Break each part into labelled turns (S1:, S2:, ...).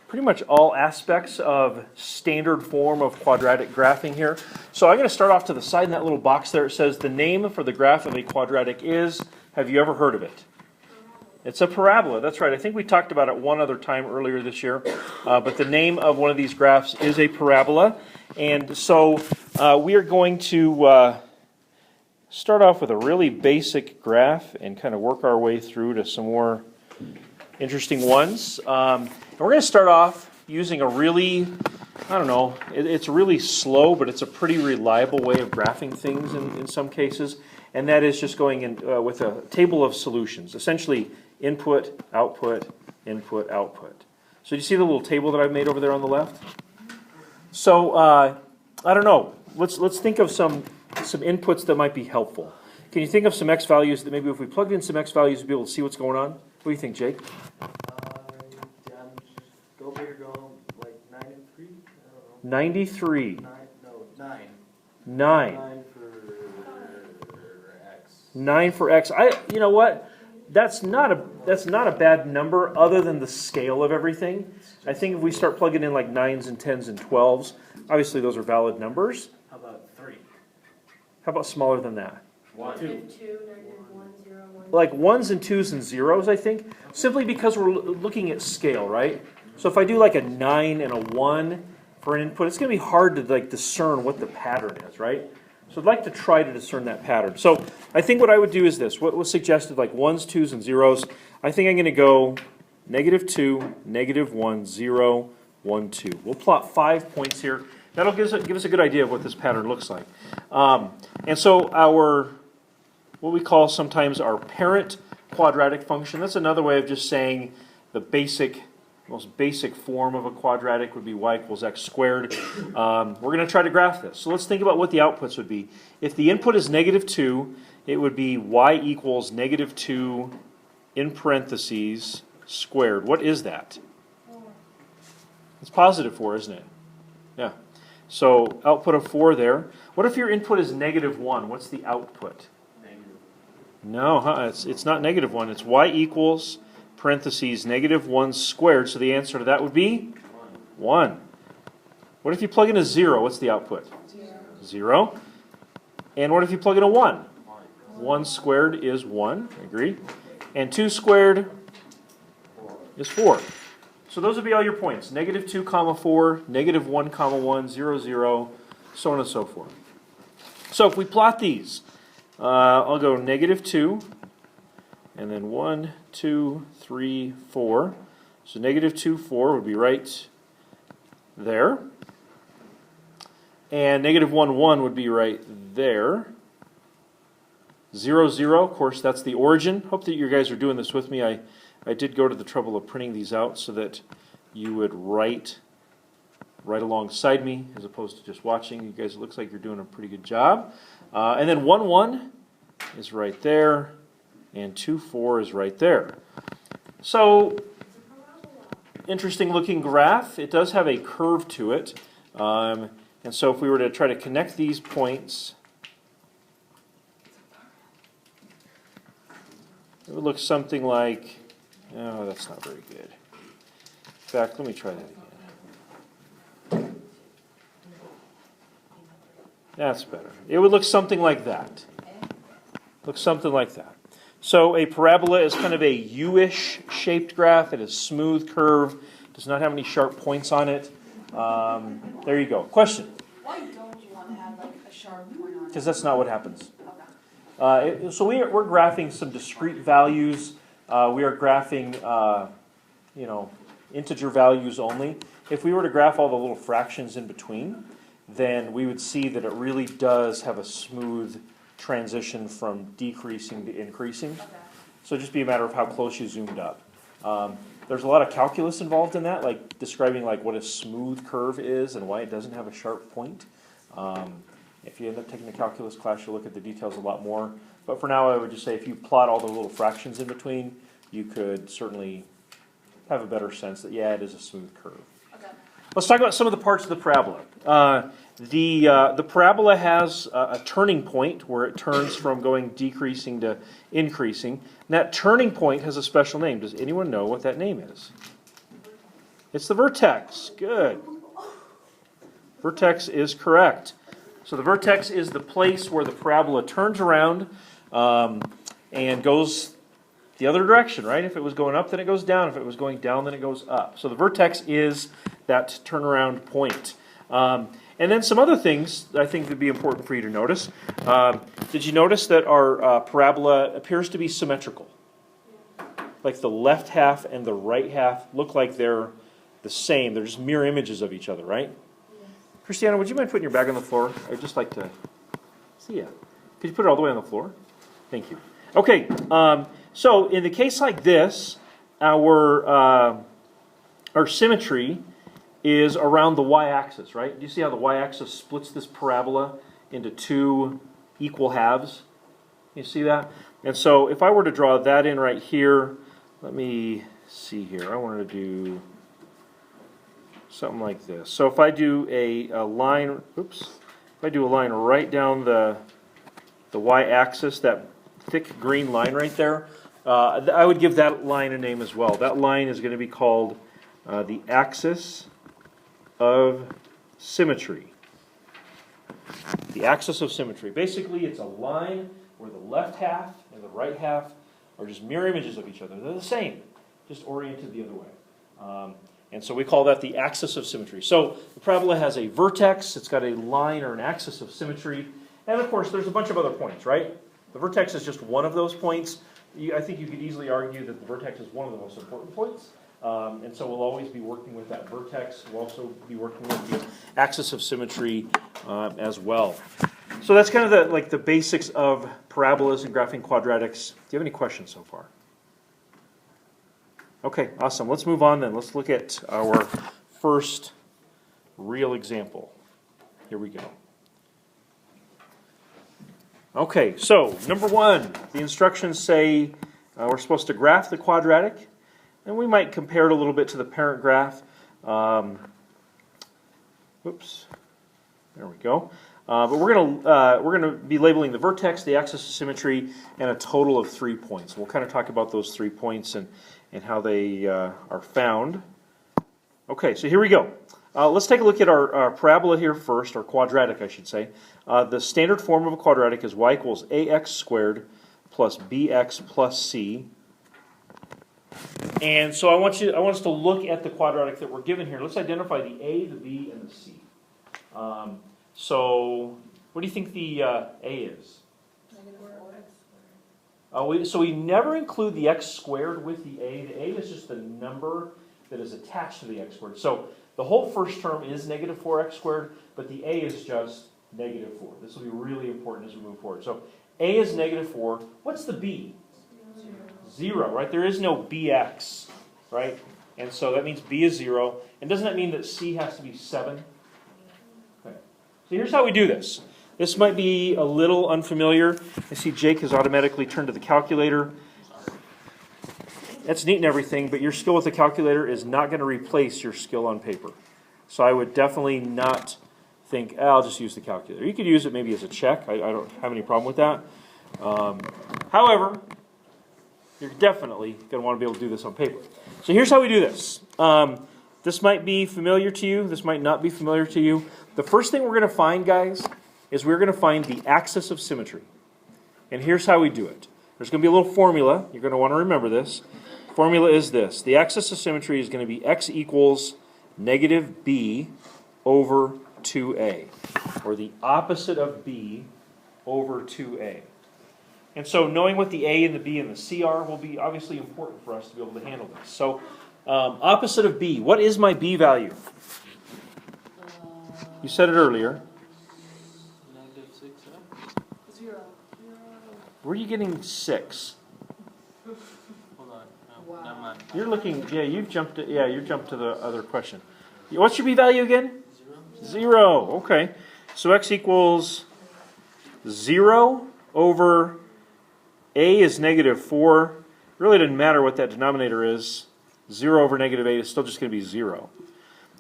S1: pretty much all aspects of standard form of quadratic graphing here. So I'm going to start off to the side in that little box there. It says the name for the graph of a quadratic is, have you ever heard of it? It's a parabola. That's right. I think we talked about it one other time earlier this year. But the name of one of these graphs is a parabola. And so we are going to start off with a really basic graph and kind of work our way through to some more interesting ones. And we're going to start off using a really, I don't know, it's really slow, but it's a pretty reliable way of graphing things in some cases. And that is just going in with a table of solutions, essentially input, output, input, output. So do you see the little table that I've made over there on the left? So I don't know. Let's think of some inputs that might be helpful. Can you think of some x values that maybe if we plugged in some x values, we'd be able to see what's going on? What do you think, Jake?
S2: Go big or go home, like 9 and 3? I don't know.
S1: 93.
S2: 9.
S1: 9.
S2: 9 for x.
S1: 9 for x. You know what? That's not a bad number other than the scale of everything. I think if we start plugging in like 9s and 10s and 12s, obviously those are valid numbers.
S2: How about 3?
S1: How about smaller than that?
S2: 1.
S3: -2, -1, 0, 1.
S1: Like 1s and 2s and 0s, I think, simply because we're looking at scale, right? So if I do like a 9 and a 1 for an input, it's going to be hard to like discern what the pattern is, right? So I'd like to try to discern that pattern. So I think what I would do is this. What was suggested, like 1s, 2s, and 0s, I think I'm going to go -2, -1, 0, 1, 2. We'll plot 5 points here. That'll give us a good idea of what this pattern looks like. And so what we call sometimes our parent quadratic function, that's another way of just saying the most basic form of a quadratic would be y equals x squared. We're going to try to graph this. So let's think about what the outputs would be. If the input is -2, it would be y equals -2 in parentheses squared. What is that? It's positive 4, isn't it? Yeah. So output of 4 there. What if your input is -1? What's the output? No, it's not -1. It's y equals parentheses -1 squared. So the answer to that would be 1. What if you plug in a 0? What's the output? 0. And what if you plug in a 1? 1 squared is 1. Agree. And 2 squared is 4. So those would be all your points. -2, comma 4, -1, comma 1, 0, 0, so on and so forth. So if we plot these, I'll go -2, and then 1, 2, 3, 4. So -2, 4 would be right there. And -1, 1 would be right there. 0, 0, of course, that's the origin. Hope that you guys are doing this with me. I did go to the trouble of printing these out so that you would write right alongside me as opposed to just watching. You guys, it looks like you're doing a pretty good job. And then 1, 1 is right there, and 2, 4 is right there. So, interesting looking graph. It does have a curve to it. And so if we were to try to connect these points, it would look something like, oh, that's not very good. In fact, let me try that again. That's better. It would look something like that. Look something like that. So a parabola is kind of a U-ish shaped graph. It is smooth curve. Does not have any sharp points on it. There you go. Question?
S3: Why don't you want to have like a sharp point on it?
S1: Because that's not what happens.
S3: Okay.
S1: So we're graphing some discrete values. We are graphing, integer values only. If we were to graph all the little fractions in between, then we would see that it really does have a smooth transition from decreasing to increasing.
S3: Okay.
S1: So just be a matter of how close you zoomed up. There's a lot of calculus involved in that, like describing like what a smooth curve is and why it doesn't have a sharp point. If you end up taking the calculus class, you'll look at the details a lot more. But for now, I would just say if you plot all the little fractions in between, you could certainly have a better sense that, yeah, it is a smooth curve.
S3: Okay.
S1: Let's talk about some of the parts of the parabola. The parabola has a turning point where it turns from going decreasing to increasing. And that turning point has a special name. Does anyone know what that name is? It's the vertex. Good. Vertex is correct. So the vertex is the place where the parabola turns around and goes the other direction, right? If it was going up, then it goes down. If it was going down, then it goes up. So the vertex is that turnaround point. And then some other things that I think would be important for you to notice. Did you notice that our parabola appears to be symmetrical? Like the left half and the right half look like they're the same. They're just mirror images of each other, right? Christiana, would you mind putting your bag on the floor? I'd just like to see you. Could you put it all the way on the floor? Thank you. Okay, so in the case like this, our symmetry is around the y-axis, right? Do you see how the y-axis splits this parabola into two equal halves? You see that? And so if I were to draw that in right here, let me see here. I wanted to do something like this. So if I do a line, oops, if I do a line right down the y-axis, that thick green line right there, I would give that line a name as well. That line is going to be called the axis of symmetry. The axis of symmetry. Basically, it's a line where the left half and the right half are just mirror images of each other. They're the same, just oriented the other way. And so we call that the axis of symmetry. So the parabola has a vertex, it's got a line or an axis of symmetry, and of course there's a bunch of other points, right? The vertex is just one of those points. I think you could easily argue that the vertex is one of the most important points. And so we'll always be working with that vertex. We'll also be working with the axis of symmetry as well. So that's kind of the basics of parabolas and graphing quadratics. Do you have any questions so far? Okay, awesome. Let's move on then. Let's look at our first real example. Here we go. Okay, so number one, the instructions say we're supposed to graph the quadratic, and we might compare it a little bit to the parent graph. Oops, there we go. But we're gonna be labeling the vertex, the axis of symmetry, and a total of 3 points. We'll kind of talk about those 3 points and how they are found. Okay, so here we go. Let's take a look at our parabola here first, or quadratic, I should say. The standard form of a quadratic is y equals ax squared plus bx plus c. And so I want us to look at the quadratic that we're given here. Let's identify the a, the b, and the c. So what do you think the a is? So we never include the x squared with the a. The a is just the number that is attached to the x squared. So the whole first term is negative 4x squared, but the a is just negative 4. This will be really important as we move forward. So a is negative 4. What's the b? 0, right? There is no bx, right? And so that means b is 0. And doesn't that mean that c has to be 7? Okay. So here's how we do this. This might be a little unfamiliar. I see Jake has automatically turned to the calculator. That's neat and everything, but your skill with the calculator is not going to replace your skill on paper. So I would definitely not think, I'll just use the calculator. You could use it maybe as a check. I don't have any problem with that. However, you're definitely going to want to be able to do this on paper. So here's how we do this. This might be familiar to you. This might not be familiar to you. The first thing we're going to find, guys, is we're going to find the axis of symmetry. And here's how we do it. There's going to be a little formula. You're going to want to remember this. Formula is this. The axis of symmetry is going to be x equals negative b over 2a, or the opposite of b over 2a. And so knowing what the a and the b and the c are will be obviously important for us to be able to handle this. So opposite of b, what is my b value? You said it earlier.
S2: Negative 6,
S3: 0.
S1: Where are you getting 6?
S2: Hold on. No,
S3: Wow.
S2: never mind.
S1: You're looking, you jumped to the other question. What's your b value again? 0. Okay. So x equals 0 over a is negative 4. It really doesn't matter what that denominator is. 0 over negative 8 is still just going to be 0.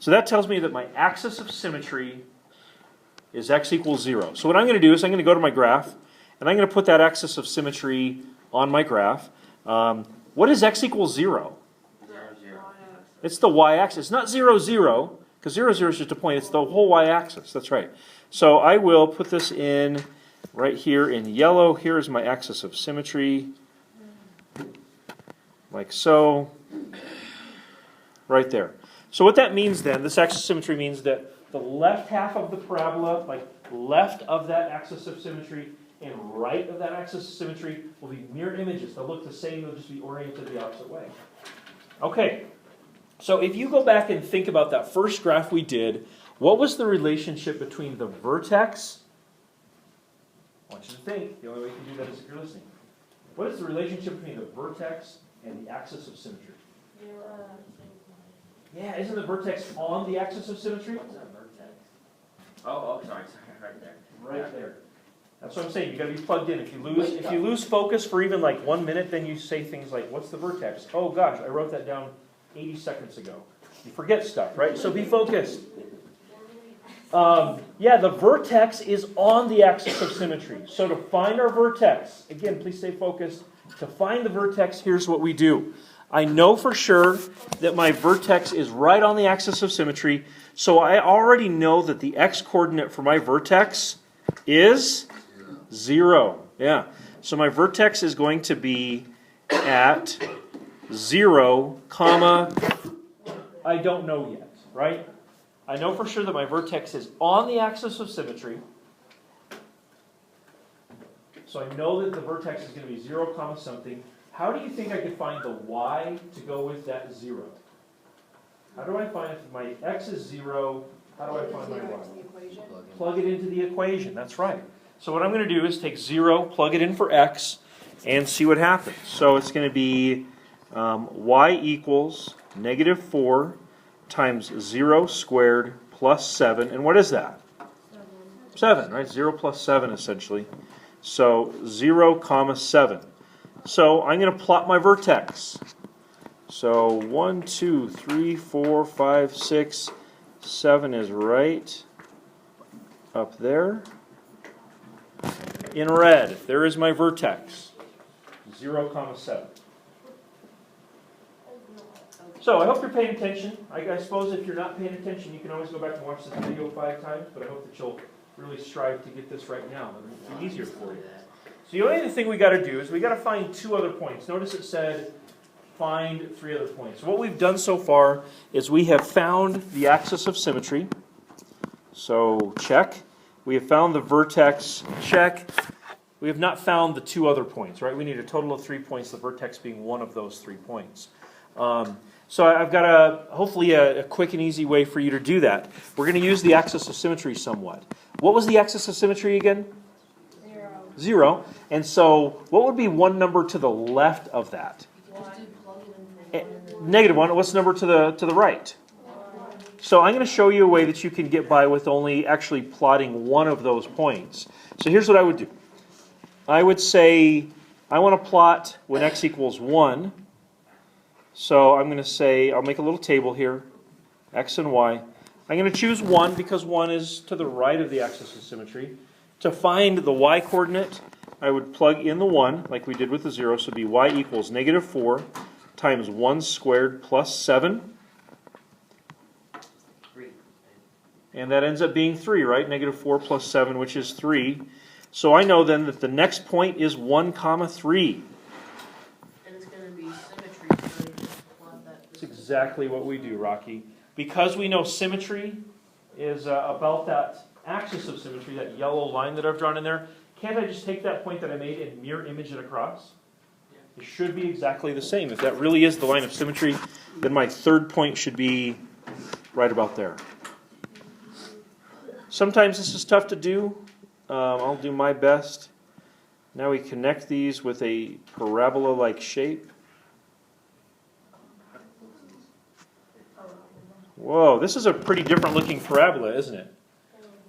S1: So that tells me that my axis of symmetry is x equals 0. So what I'm going to do is I'm going to go to my graph, and I'm going to put that axis of symmetry on my graph. What is x equals 0? It's the y-axis. It's not 0, 0, because 0, 0 is just a point. It's the whole y-axis. That's right. So I will put this in right here in yellow. Here is my axis of symmetry, like so, right there. So what that means then, this axis of symmetry means that the left half of the parabola, like left of that axis of symmetry and right of that axis of symmetry will be mirror images. They'll look the same, they'll just be oriented the opposite way. Okay, so if you go back and think about that first graph we did, what was the relationship between the vertex? I want you to think. The only way you can do that is if you're listening. What is the relationship between the vertex and the axis of symmetry? Yeah, isn't the vertex on the axis of symmetry?
S2: What's that vertex? Oh, sorry, right there.
S1: Right there. That's what I'm saying. You got to be plugged in. If you lose focus for even like 1 minute, then you say things like, "What's the vertex?" Oh gosh, I wrote that down 80 seconds ago. You forget stuff, right? So be focused. Yeah, the vertex is on the axis of symmetry. So to find our vertex, again, please stay focused. To find the vertex, here's what we do. I know for sure that my vertex is right on the axis of symmetry, so I already know that the x-coordinate for my vertex is 0. Yeah. So my vertex is going to be at 0, comma, I don't know yet, right? I know for sure that my vertex is on the axis of symmetry. So I know that the vertex is going to be 0, comma something. How do you think I could find the y to go with that 0? How do I find if my x is 0, how do I find my y? Plug it into the equation. That's right. So what I'm going to do is take 0, plug it in for x, and see what happens. So it's going to be y equals -4 times 0 squared plus 7. And what is that? 7, right? 0 plus 7 essentially. So 0, comma 7. So I'm going to plot my vertex. So 1, 2, 3, 4, 5, 6, 7 is right up there. In red, there is my vertex. 0, comma 7. So I hope you're paying attention. I suppose if you're not paying attention, you can always go back and watch this video 5 times, but I hope that you'll really strive to get this right now. It'll be easier for you. So the only other thing we got to do is we got to find 2 other points. Notice it said find 3 other points. So what we've done so far is we have found the axis of symmetry. So check. We have found the vertex. Check. We have not found the 2 other points, right? We need a total of 3 points, the vertex being one of those 3 points. So I've got hopefully a quick and easy way for you to do that. We're going to use the axis of symmetry somewhat. What was the axis of symmetry again? 0. And so what would be one number to the left of that? -1. What's the number to the right? So I'm going to show you a way that you can get by with only actually plotting one of those points. So here's what I would do. I would say I want to plot when x equals 1. So I'm going to say, I'll make a little table here, x and y. I'm going to choose 1 because 1 is to the right of the axis of symmetry. To find the y-coordinate, I would plug in the 1, like we did with the 0, so it'd be y equals -4 times 1 squared plus 7.
S2: 3.
S1: And that ends up being 3, right? -4 plus 7, which is 3. So I know then that the next point is 1, comma 3.
S3: And it's going to be symmetry, so you just plot that.
S1: That's exactly what we do, Rocky. Because we know symmetry is about that axis of symmetry, that yellow line that I've drawn in there, can't I just take that point that I made and mirror image it across? It should be exactly the same. If that really is the line of symmetry, then my third point should be right about there. Sometimes this is tough to do. I'll do my best. Now we connect these with a parabola-like shape. Whoa, this is a pretty different looking parabola, isn't it?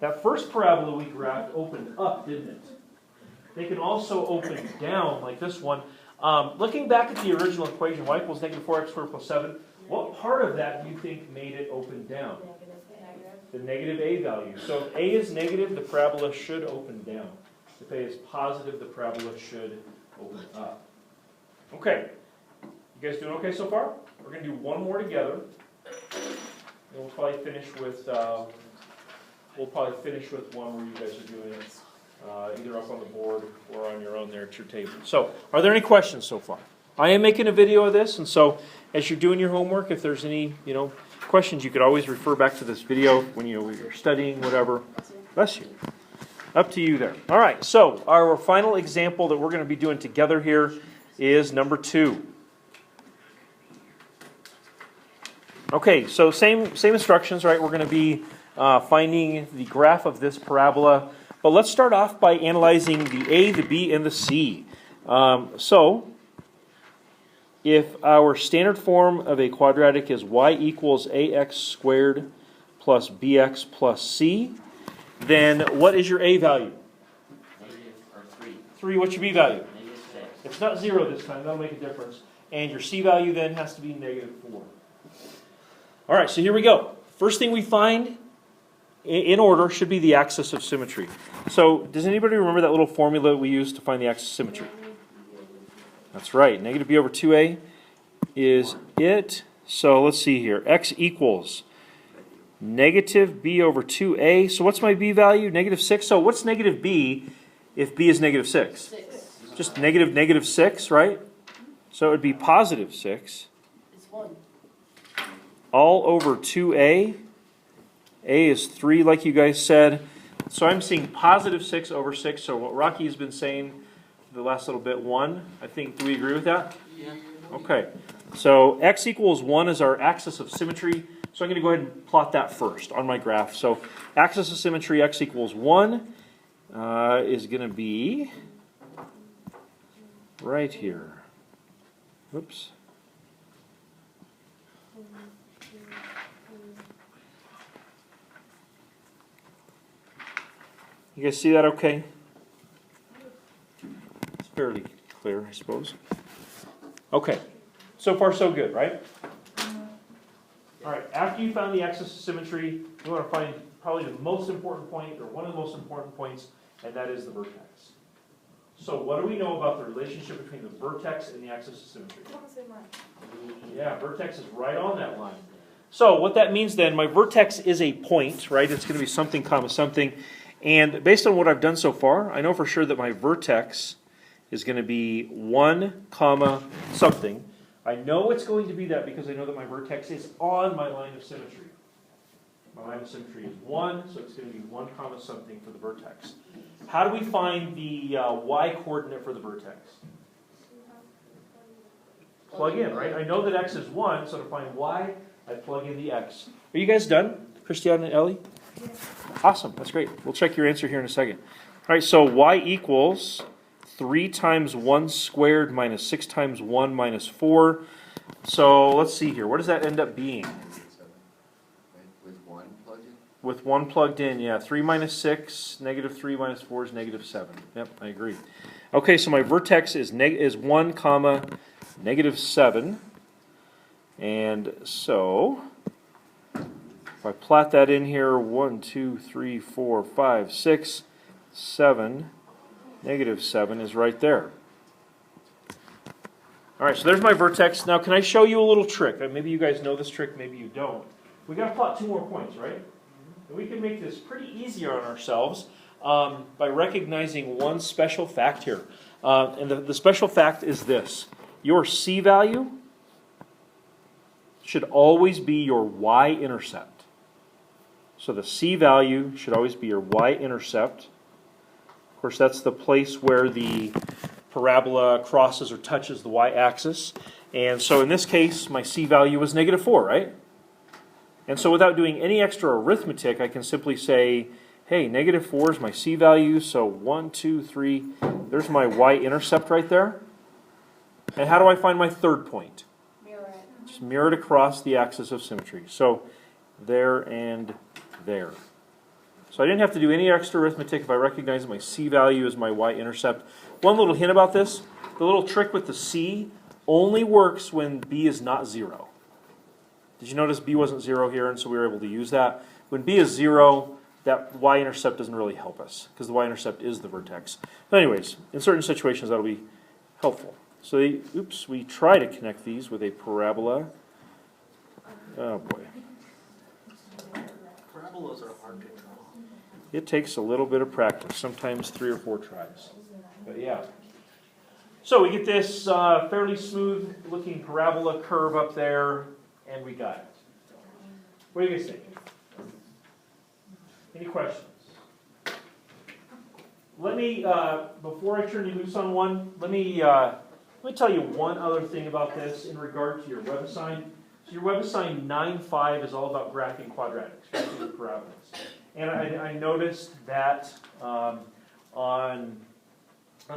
S1: That first parabola we graphed opened up, didn't it? They can also open down like this one. Looking back at the original equation, y equals -4x squared plus 7, What part of that do you think made it open down? The negative a value. So if a is negative, the parabola should open down. If a is positive, the parabola should open up. Okay. You guys doing okay so far? We're going to do one more together. And we'll probably finish with one where you guys are doing it either up on the board or on your own there at your table. So, are there any questions so far? I am making a video of this, and so as you're doing your homework, if there's any questions, you could always refer back to this video when you're studying, whatever. Bless you. Up to you there. All right. So our final example that we're going to be doing together here is number 2. Okay, so same instructions, right? We're going to be finding the graph of this parabola. But let's start off by analyzing the A, the B, and the C. So if our standard form of a quadratic is y equals ax squared plus bx plus c, then what is your A value?
S4: Negative or 3.
S1: 3, what's your B value?
S4: Negative 6.
S1: It's not 0 this time, that'll make a difference. And your C value then has to be negative 4. All right, so here we go. First thing we find in order should be the axis of symmetry. So does anybody remember that little formula we used to find the axis of symmetry? That's right. Negative b over 2a is it. So let's see here. X equals negative b over 2a. So what's my b value? Negative 6. So what's negative b if b is negative 6?
S3: 6.
S1: Just negative 6, right? So it would be positive 6.
S3: It's 1.
S1: All over 2a. A is 3, like you guys said. So I'm seeing positive 6 over 6. So what Rocky's been saying the last little bit, 1. I think, do we agree with that?
S3: Yeah.
S1: Okay. So x equals 1 is our axis of symmetry. So I'm going to go ahead and plot that first on my graph. So axis of symmetry, x equals 1, is going to be right here. Whoops. You guys see that okay? It's fairly clear, I suppose. Okay. So far, so good, right? All right. After you found the axis of symmetry, you want to find probably the most important point, or one of the most important points, and that is the vertex. So what do we know about the relationship between the vertex and the axis of symmetry? Yeah, vertex is right on that line. So what that means then, my vertex is a point, right? It's going to be something comma something. And based on what I've done so far, I know for sure that my vertex is going to be 1 comma something. I know it's going to be that because I know that my vertex is on my line of symmetry. My line of symmetry is 1, so it's going to be 1 comma something for the vertex. How do we find the y coordinate for the vertex? Plug in, right? I know that x is 1, so to find y, I plug in the x. Are you guys done, Christiane and Ellie? Awesome, that's great. We'll check your answer here in a second. All right, so y equals 3 times 1 squared minus 6 times 1 minus 4. So let's see here. What does that end up being?
S4: With 1 plugged in?
S1: With 1 plugged in, yeah. 3 minus 6, negative 3 minus 4 is negative 7. Yep, I agree. Okay, so my vertex is 1 comma negative 7. And so if I plot that in here, 1, 2, 3, 4, 5, 6, 7, negative 7 is right there. All right, so there's my vertex. Now, can I show you a little trick? Maybe you guys know this trick, maybe you don't. We got to plot 2 more points, right? And we can make this pretty easy on ourselves by recognizing one special fact here. And the special fact is this. Your C value should always be your y-intercept. So the C value should always be your y-intercept. Of course, that's the place where the parabola crosses or touches the y-axis. And so in this case, my C value was negative 4, right? And so without doing any extra arithmetic, I can simply say, hey, negative 4 is my C value, so 1, 2, 3, there's my y-intercept right there. And how do I find my third point?
S3: Mirror it.
S1: Just mirror it across the axis of symmetry. So there and there. So I didn't have to do any extra arithmetic if I recognize that my C value is my y-intercept. One little hint about this, the little trick with the C only works when b is not 0. Did you notice B wasn't 0 here, and so we were able to use that? When B is 0, that y-intercept doesn't really help us, because the y-intercept is the vertex. But anyways, in certain situations that'll be helpful. So we try to connect these with a parabola. Oh boy.
S2: Parabolas are hard to draw.
S1: It takes a little bit of practice, sometimes 3 or 4 tries. But yeah. So we get this fairly smooth looking parabola curve up there, and we got it. What do you guys think? Any questions? Let me, before I turn you loose on one, let me tell you one other thing about this in regard to your WebAssign. So your WebAssign 9.5 is all about graphing quadratics, graphing parabolas. And I noticed that on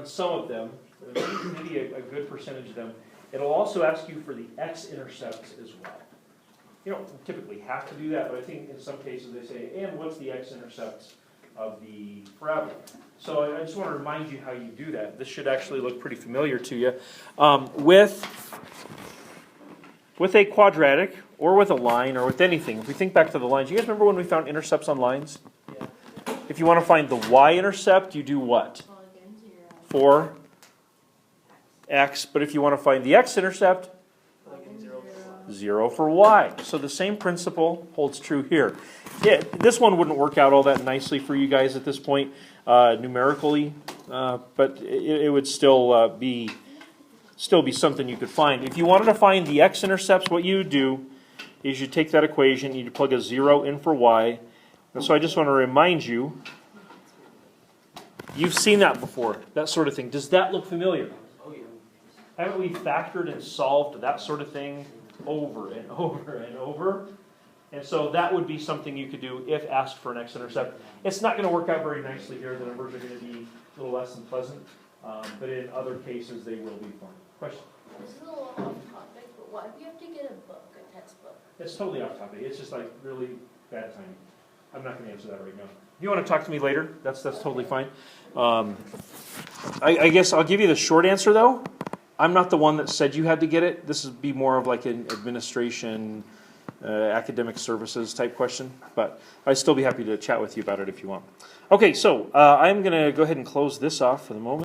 S1: some of them, maybe a good percentage of them, it'll also ask you for the x-intercepts as well. You don't typically have to do that, but I think in some cases they say, and what's the x-intercepts of the parabola? So I just want to remind you how you do that. This should actually look pretty familiar to you. With a quadratic, or with a line, or with anything, if we think back to the lines, you guys remember when we found intercepts on lines?
S2: Yeah.
S1: If you want to find the y-intercept, you do what?
S3: Plug in 0.
S1: For x, but if you want to find the x-intercept,
S2: Plug in 0 for
S1: 0 for y. So the same principle holds true here. Yeah, this one wouldn't work out all that nicely for you guys at this point, numerically, but it would still be something you could find. If you wanted to find the x-intercepts, what you do is you take that equation, you plug a 0 in for y. And so I just want to remind you, you've seen that before, that sort of thing. Does that look familiar?
S2: Oh, yeah.
S1: Haven't we factored and solved that sort of thing over and over and over? And so that would be something you could do if asked for an x-intercept. It's not going to work out very nicely here. The numbers are going to be a little less than pleasant. But in other cases, they will be fun. Question?
S3: This is a little off topic, but why do you have to get a book, a textbook?
S1: It's totally off topic. It's just like really bad timing. I'm not going to answer that right now. If you want to talk to me later, that's totally fine. I guess I'll give you the short answer, though. I'm not the one that said you had to get it. This would be more of like an administration, academic services type question. But I'd still be happy to chat with you about it if you want. Okay, so I'm going to go ahead and close this off for the moment.